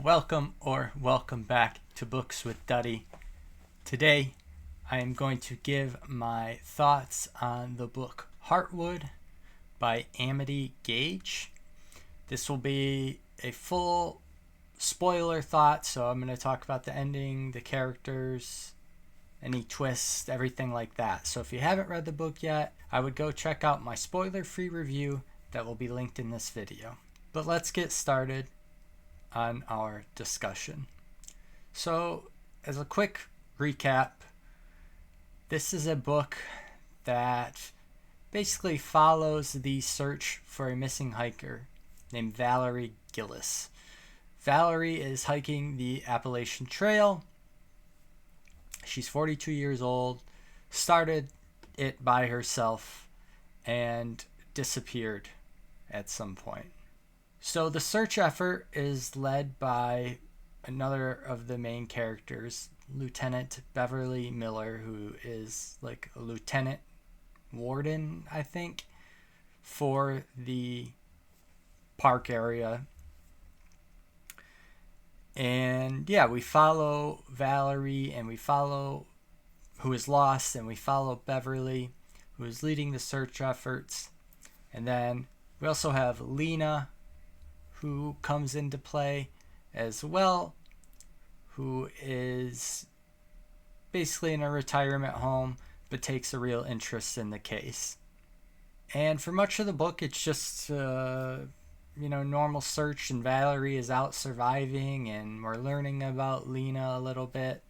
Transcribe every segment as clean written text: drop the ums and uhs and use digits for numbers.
Welcome back to Books with Duddy. Today I am going to give my thoughts on the book Heartwood by Amity Gaige. This will be a full spoiler thought, so I'm going to talk about the ending, the characters, any twists, everything like that. So if you haven't read the book yet, I would go check out my spoiler-free review that will be linked in this video. But let's get started on our discussion. So, as a quick recap, this is a book that basically follows the search for a missing hiker named Valerie Gillis. Valerie is hiking the Appalachian Trail. She's 42 years old, started it by herself, and disappeared at some point. So the search effort is led by another of the main characters, Lieutenant Beverly Miller, who is like a lieutenant warden, I think, for the park area. And yeah, we follow Valerie and we follow who is lost, and we follow Beverly, who is leading the search efforts. And then we also have Lena, who comes into play as well, who is basically in a retirement home but takes a real interest in the case. And for much of the book, it's just normal search, and Valerie is out surviving, and we're learning about Lena a little bit.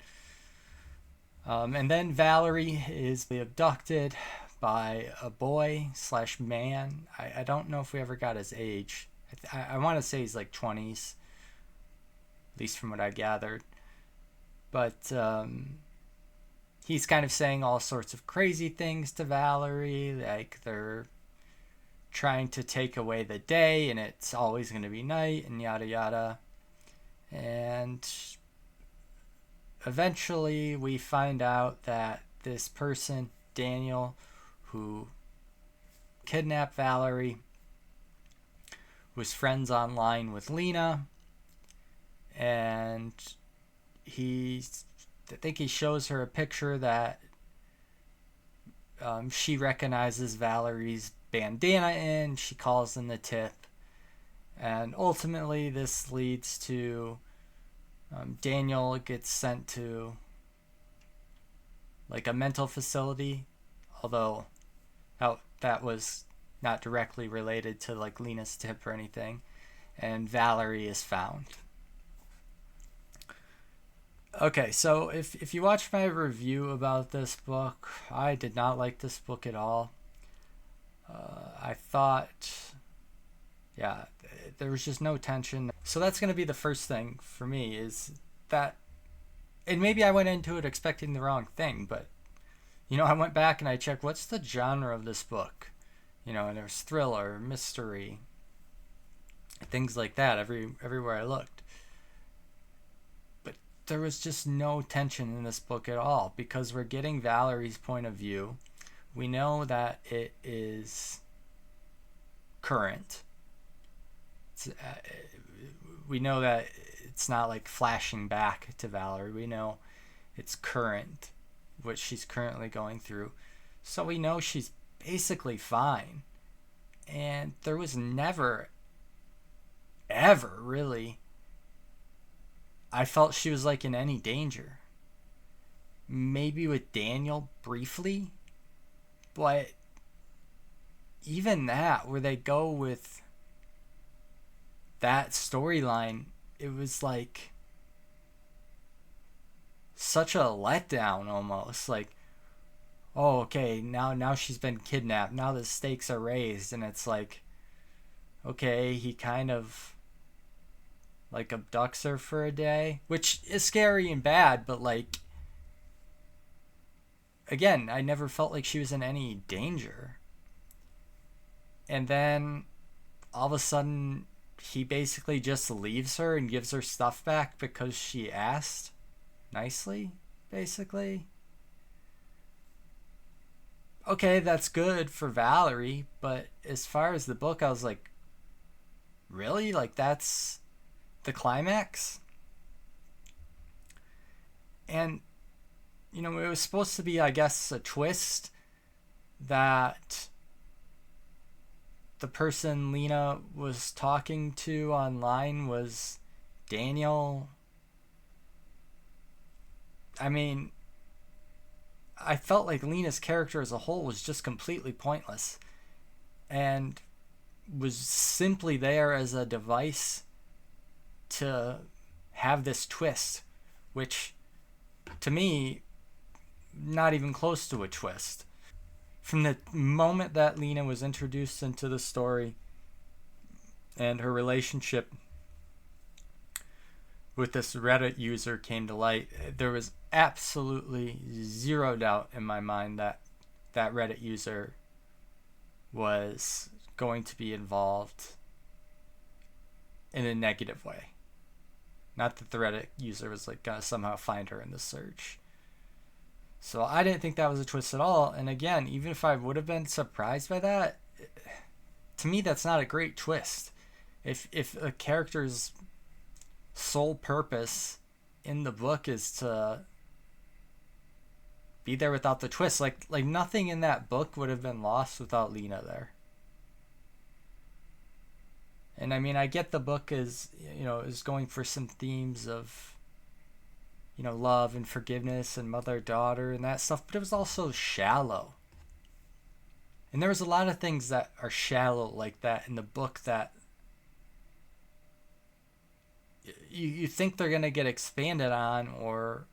And then Valerie is abducted by a boy/man. I don't know if we ever got his age. I want to say he's like 20s, at least from what I gathered. But he's kind of saying all sorts of crazy things to Valerie, like they're trying to take away the day and it's always going to be night and yada yada. And eventually we find out that this person, Daniel, who kidnapped Valerie, was friends online with Lena, and I think he shows her a picture that she recognizes Valerie's bandana in. She calls in the tip, and ultimately this leads to Daniel gets sent to like a mental facility, although that was not directly related to like Lena's tip or anything, and Valerie is found. Okay, so if you watch my review about this book, I did not like this book at all. I thought, there was just no tension. So that's going to be the first thing for me, is that, and maybe I went into it expecting the wrong thing, but I went back and I checked what's the genre of this book. And there's thriller, mystery, things like that everywhere I looked. But there was just no tension in this book at all, because we're getting Valerie's point of view. We know that it is current. We know that it's not like flashing back to Valerie. We know it's current, what she's currently going through. So we know she's basically fine, and there was never ever really I felt she was like in any danger. Maybe with Daniel briefly, but even that, where they go with that storyline, it was like such a letdown almost. Like, oh, okay, now she's been kidnapped. Now the stakes are raised, and it's like, okay, he kind of like abducts her for a day, which is scary and bad, but like, again, I never felt like she was in any danger. And then all of a sudden he basically just leaves her and gives her stuff back because she asked nicely, basically. Okay, that's good for Valerie, but as far as the book, I was like, really? Like, that's the climax. And, it was supposed to be, I guess, a twist that the person Lena was talking to online was Daniel. I mean, I felt like Lena's character as a whole was just completely pointless and was simply there as a device to have this twist, which to me, not even close to a twist. From the moment that Lena was introduced into the story and her relationship with this Reddit user came to light, there was absolutely zero doubt in my mind that that Reddit user was going to be involved in a negative way. Not that the Reddit user was like gonna somehow find her in the search. So I didn't think that was a twist at all. And again, even if I would have been surprised by that, to me that's not a great twist. If a character's sole purpose in the book is to be there without the twist, like nothing in that book would have been lost without Lena there. And I mean, I get the book is going for some themes of love and forgiveness and mother-daughter and that stuff, but it was also shallow. And there was a lot of things that are shallow like that in the book that you think they're going to get expanded on or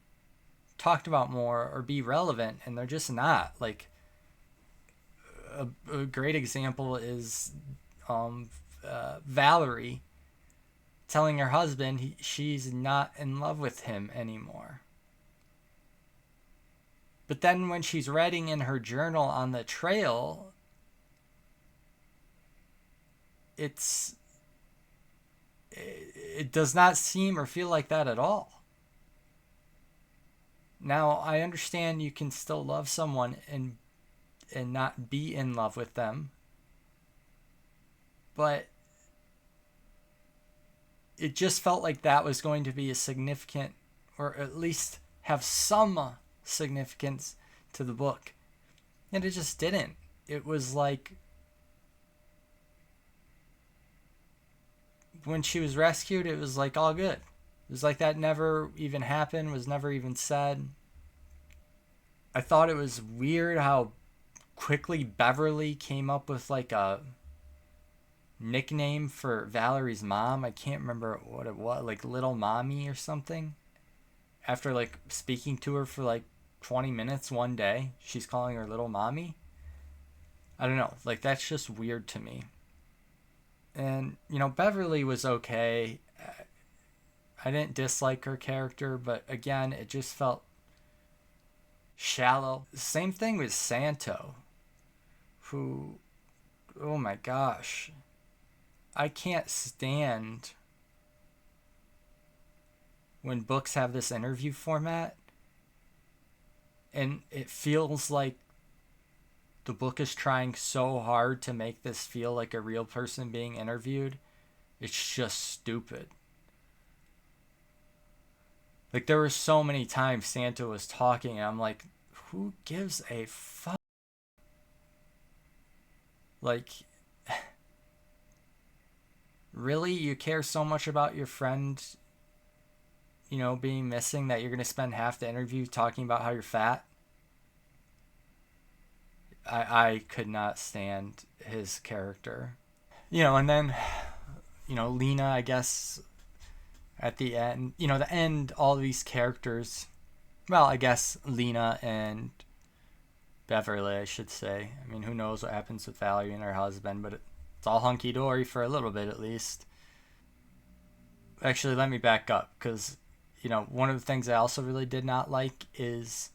talked about more or be relevant, and they're just not. Like, a great example is Valerie telling her husband she's not in love with him anymore. But then when she's writing in her journal on the trail, it does not seem or feel like that at all. Now, I understand you can still love someone and not be in love with them, but it just felt like that was going to be a significant, or at least have some significance to the book. And it just didn't. It was like when she was rescued, it was like all good. It was like that never even happened, was never even said. I thought it was weird how quickly Beverly came up with like a nickname for Valerie's mom. I can't remember what it was, like Little Mommy or something. After like speaking to her for like 20 minutes one day, she's calling her Little Mommy. I don't know, like that's just weird to me. And Beverly was okay. I didn't dislike her character, but again, it just felt shallow. Same thing with Santo, who, oh my gosh, I can't stand when books have this interview format and it feels like the book is trying so hard to make this feel like a real person being interviewed. It's just stupid. Like, there were so many times Santo was talking and I'm like, who gives a fuck? Like, really? You care so much about your friend, being missing that you're going to spend half the interview talking about how you're fat? I could not stand his character. And then, Lena, I guess, at the end, the end, all these characters, well, I guess Lena and Beverly, I should say. I mean, who knows what happens with Valerie and her husband, but it's all hunky-dory for a little bit at least. Actually, let me back up, because, one of the things I also really did not like is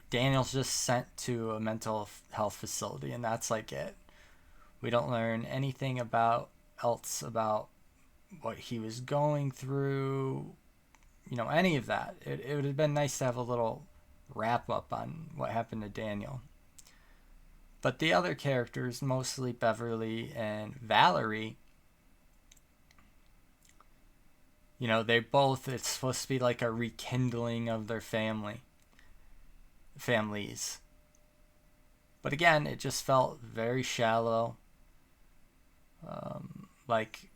Daniel's just sent to a mental health facility, and that's like it. We don't learn anything else about what he was going through, any of that. It would have been nice to have a little wrap up on what happened to Daniel. But the other characters, mostly Beverly and Valerie, They both, it's supposed to be like a rekindling of their families. But again, it just felt very shallow. Like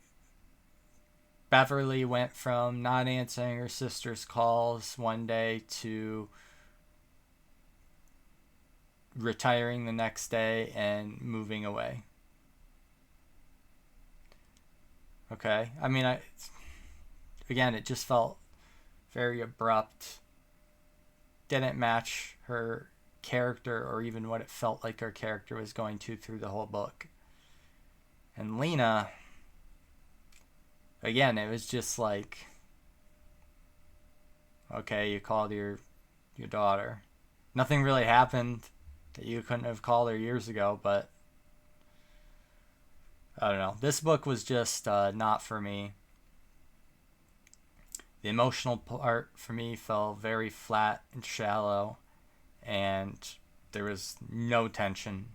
Beverly went from not answering her sister's calls one day to retiring the next day and moving away. Okay? I mean, again, it just felt very abrupt. Didn't match her character or even what it felt like her character was going to through the whole book. And Lena, again, it was just like, okay, you called your daughter. Nothing really happened that you couldn't have called her years ago, but I don't know. This book was just not for me. The emotional part for me fell very flat and shallow, and there was no tension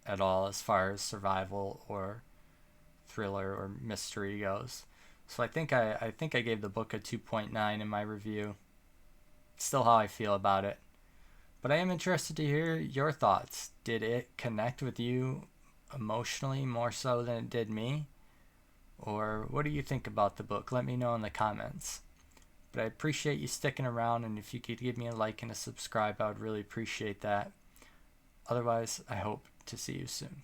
at all as far as survival or thriller or mystery goes. So I think I gave the book a 2.9 in my review. Still how I feel about it. But I am interested to hear your thoughts. Did it connect with you emotionally more so than it did me? Or what do you think about the book? Let me know in the comments. But I appreciate you sticking around, and if you could give me a like and a subscribe, I would really appreciate that. Otherwise, I hope to see you soon.